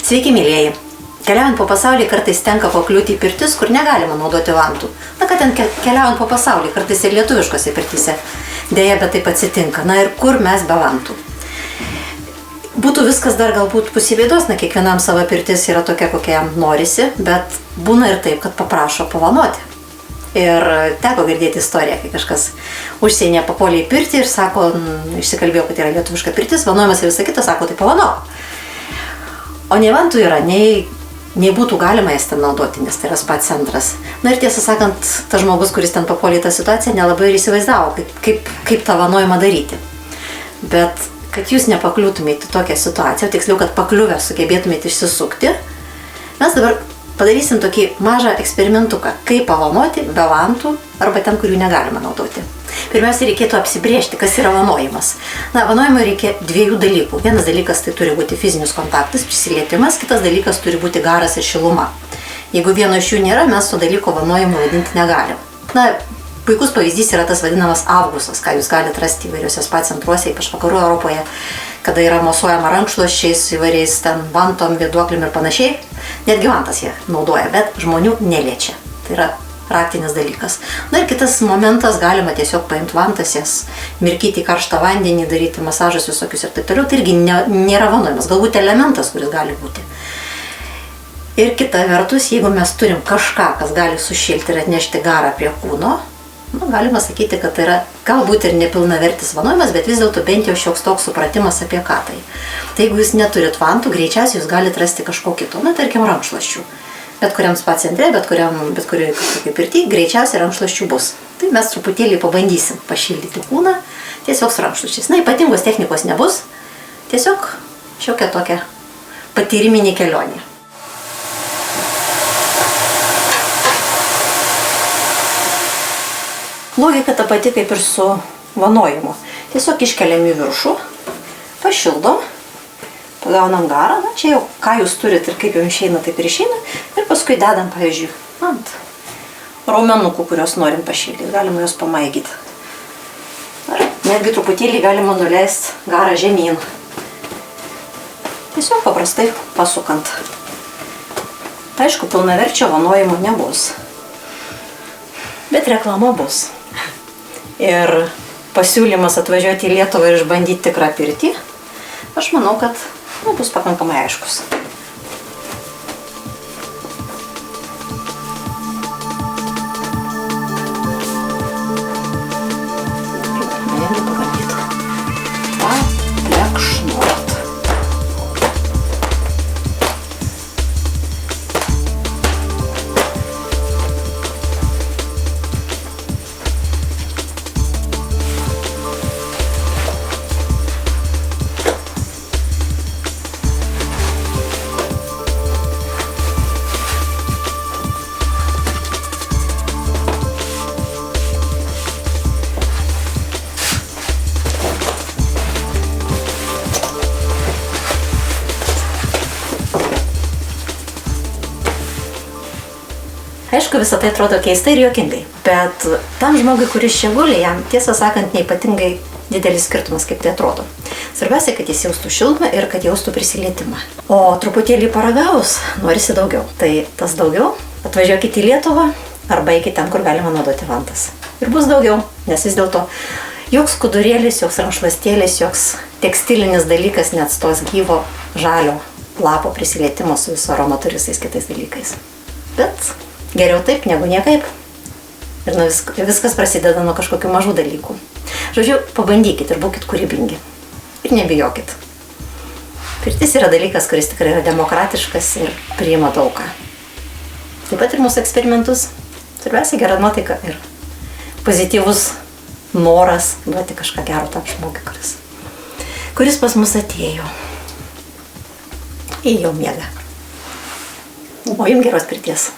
Sveiki, mėlieji. Keliaujant po pasaulį kartais tenka pakliūti į pirtis, kur negalima naudoti vantų. Na, kad ten keliaujant po pasaulį, kartais ir lietuviškose pirtise. Deja, bet taip atsitinka. Na ir kur mes be vantų? Būtų viskas dar galbūt pusė bėdos, na, kiekvienam sava pirtis yra tokia, kokia jam norisi, bet būna ir taip, kad paprašo pavanoti. Ir teko girdėti istoriją, kai kažkas užsienyje papuolė į pirtį ir sako, išsikalbėjo, kad yra lietuviška pirtis, vanojimas ir visa kita, sako, tai pavanok. O nei vantų yra, nei būtų galima jas ten naudoti, nes tai yra spa centras. Na ir tiesą sakant, tas žmogus, kuris ten papuolė į tą situaciją, nelabai ir įsivaizdavo, kaip tą vanojimą daryti. Bet kad jūs nepakliūtumėte į tokią situaciją, tiksliau, kad pakliuvę sugebėtumėte išsisukti, mes dabar padarysim tokį mažą eksperimentuką, kaip pavanoti be vantų arba ten, kur jų negalima naudoti. Pirmiausia, reikėtų apsibrėžti, kas yra vanojimas. Na, vanojimui reikia dviejų dalykų. Vienas dalykas tai turi būti fizinis kontaktas, prisilietimas, kitas dalykas turi būti garas ir šiluma. Jeigu vieno iš jų nėra, mes to dalyko vanojimu vadinti negalim. Na, puikus pavyzdys yra tas vadinamas avgusas, ką jūs galite rasti įvairiuose spa centruose, ypač vakarų Europoje, kada yra mosuojama rankšluosčiais, įvairiais ten vantom, vėduoklim ir panašiai. Netgi vantas jie naudoja, bet žmonių neliečia. Tai yra raktinis dalykas. Na ir kitas momentas, galima tiesiog paimti vantas, jas mirkyti į karštą vandenį, daryti masažus visokius ir taip toliau. Tai irgi nėra vanojimas, galbūt elementas, kuris gali būti. Ir kita vertus, jeigu mes turim kažką, kas gali sušilti ir atnešti garą prie kūno, galima sakyti, kad tai yra galbūt ir nepilnavertis vanojimas, bet vis dėlto bent jau šioks toks supratimas apie ką tai. Tai jeigu jūs neturit vantų, greičiausiai jūs galite rasti kažko kito, na tarkim rankšluosčių. Bet kuriam spa centre, bet kuriai kažkokiai pirty, greičiausiai rankšluosčių bus. Tai mes truputėlį pabandysim pašildyti kūną tiesiog su rankšluosčiais. Na, ypatingos technikos nebus, tiesiog šiokia tokia patyriminė kelionė. Logika ta pati kaip ir su vanojimu. Tiesiog iškeliam į viršų, pašildom, pagaunam garą, na čia jau ką jūs turit ir kaip jau išeina, taip ir išeina. Ir paskui dedam, pavyzdžiui, ant raumenukų, kurios norim pašildyti. Galima juos pamaigyti. Ar netgi truputėlį galima nuleisti garą žemyn. Tiesiog paprastai pasukant. Aišku, pilnaverčio vanojimo nebus. Bet reklama bus. Ir pasiūlymas atvažiuoti į Lietuvą ir išbandyti tikrą pirtį, aš manau, kad bus pakankamai aiškus. Aišku, visą tai atrodo keistai ir juokingai, bet tam žmogui, kuris čia guli, jam tiesą sakant neypatingai didelis skirtumas, kaip tai atrodo. Svarbiausia, kad jis jaustų šilumą ir kad jaustų prisilietimą. O truputėlį paragavus, norisi daugiau. Tai tas daugiau, atvažiuokite į Lietuvą arba eikite ten, kur galima naudoti vantas. Ir bus daugiau, nes vis dėlto joks skudurėlis, joks rankšluostėlis, joks tekstilinis dalykas neatstos gyvo žalio lapo prisilietimo su viso aromatu ir visais kitais dalykais. Bet geriau taip, negu niekaip. Ir viskas prasideda nuo kažkokių mažų dalykų. Žodžiu, pabandykit ir būkit kūrybingi. Ir nebijokit. Pirtis yra dalykas, kuris tikrai yra demokratiškas ir priima daugą. Taip pat ir mūsų eksperimentus. Svarbiausia gera nuotaika ir pozityvus noras duoti kažką gero tam žmogui, kuris pas mus atėjo. Į jau miegą. O jums geros pirties.